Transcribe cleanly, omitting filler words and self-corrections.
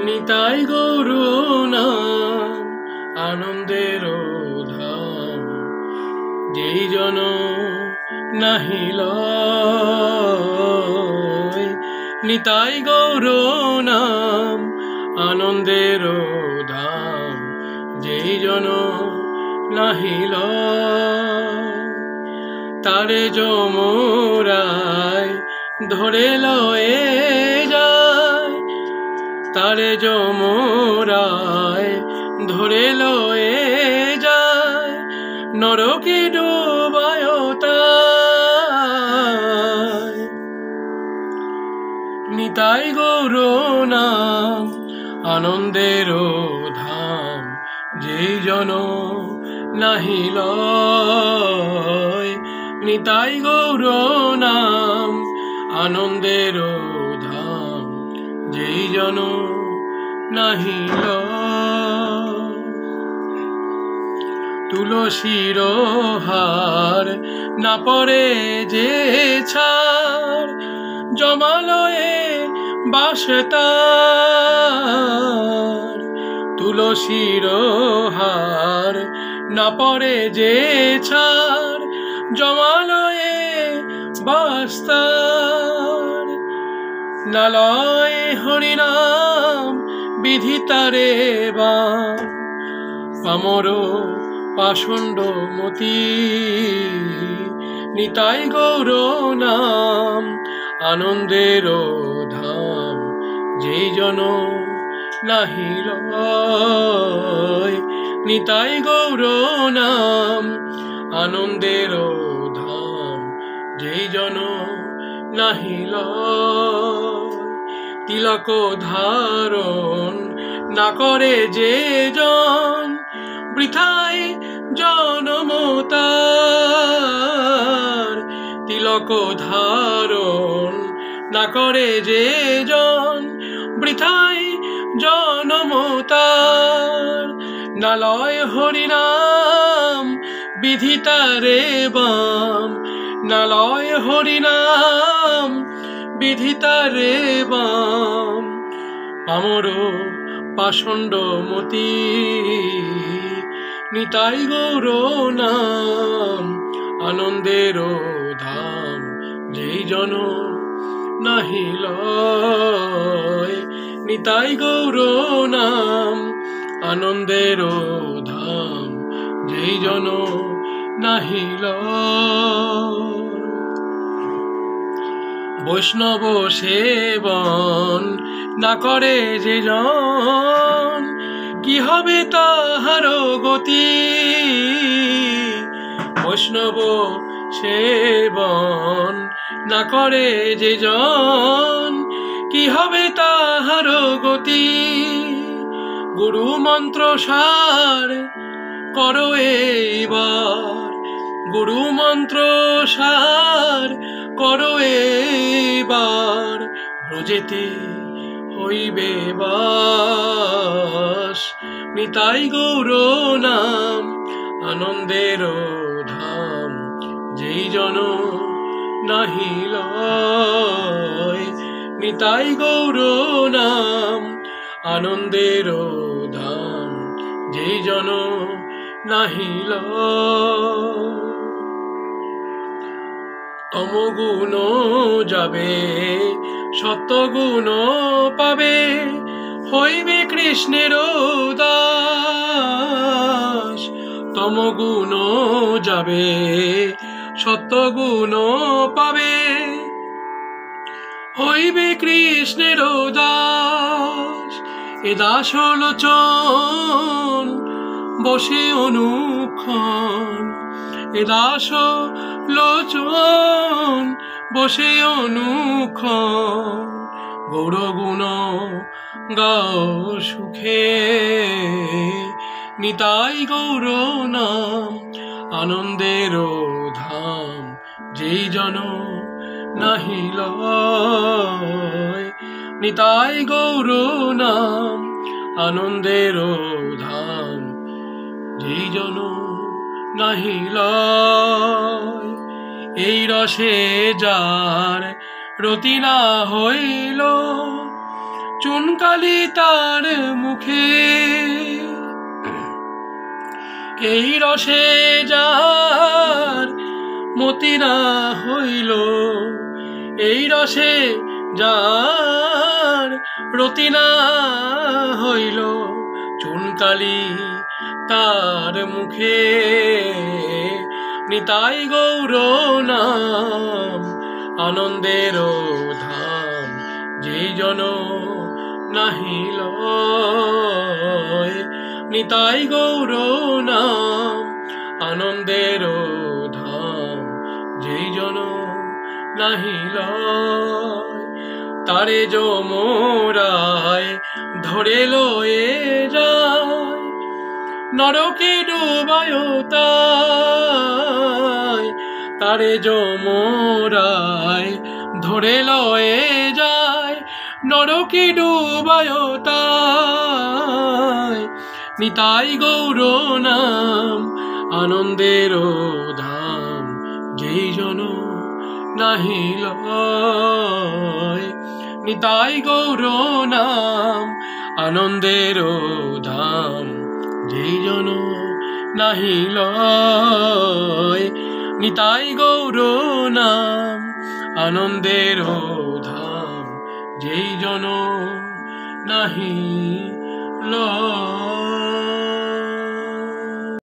নিতাই গৌর নাম আনন্দের ধাম, যেই জন নাহি লয়। নিতাই গৌর নাম আনন্দের ধাম, যেই জন নাহি লয়। তারে যমরায় ধরে লয়ে যায়, তারে যমরায় ধরে লয়ে যায়, নরকে ডুবায় তাই। নিতাই গৌর নাম আনন্দের ধাম, যেই জন নাহি লয়। নিতাই গৌর নাম আনন্দের ধাম, যেই জন নাহি লয়। তুলসীর হার না পরে যে ছাড়, জমালয়ে বাস তার। তুলসীর হার না পরে যে ছাড়, জমালয়ে বাস তার। না লয় হরিনাম বিধিতারে বাম, পামর পাষণ্ড মতি। নিতাই গৌর নাম আনন্দের ধাম, যেই জন নাহি লয়। নিতাই গৌর নাম আনন্দের ধাম, যেই জন নাহি লয়। তিলক ধারণ না করে যে জন, বৃথায় জনম তার। তিলক ধারণ না করে যে জন, বৃথায় জনম তার। না লয় হরিনাম বিধিতারে বাম, না লয় হরিনাম বিধিতারে বাম। পামর পাষণ্ড মতি। নিতাই গৌর নাম আনন্দের ধাম, যেই জন নাহি লয়। নিতাই গৌর নাম আনন্দের ধাম, যেই জন নাহি লয়। বৈষ্ণব সেবন না করে যে জন, কি হবে তাহার গতি। বৈষ্ণব সেবন না করে যে জন, কি হবে তাহার গতি। গুরু মন্ত্র সার করো এইবার, গুরু মন্ত্র সার করো এইবার। ব্রজেতে হইবে বাস, নিতাই গৌর নাম আনন্দের ধাম, যেই জন নাহি লয়। নিতাই গৌর নাম আনন্দের ধাম, যেই জন নাহি লয়। তমগুণ যাবে সত্যগুণ পাবে, হইবে কৃষ্ণের দাস। তমগুণ যাবে সত্যগুণ পাবে, হইবে কৃষ্ণের দাস। এ দাস লোচন বসে অনুক্ষণ, এ দাস লোচন বসে অনুক্ষণ। গৌরগুণ গাও সুখে, নিতাই গৌর নাম আনন্দের ধাম, যেই জন নাহি লয়। নিতাই গৌর নাম আনন্দের ধাম, যেই জন নাহি লয়। এই রসে যার রতি না হইল, চুনকালি তার মুখে। এই রসে যার মতি না হইল, এই রসে যার রতি না হইল, চুনকালি তার মুখে। নিতাই গৌর নাম আনন্দের ধাম, যেই জন নাহি লয়। নিতাই গৌর নাম আনন্দের ধাম, যেই জন নাহি লয়। তারে যমরায় ধরে লয়ে যায়, নরকে ডুবায় তাই। তারে যমরায় ধরে লয়ে যায়, নরকে ডুবায় তাই। নিতাই গৌর নাম আনন্দের ধাম, যেই জন নাহি লয়। নিতাই গৌর নাম আনন্দের ধাম, যেই জন নাহি লয়। নিতাই গৌর নাম আনন্দের ধাম, যেই জন নাহি লয়।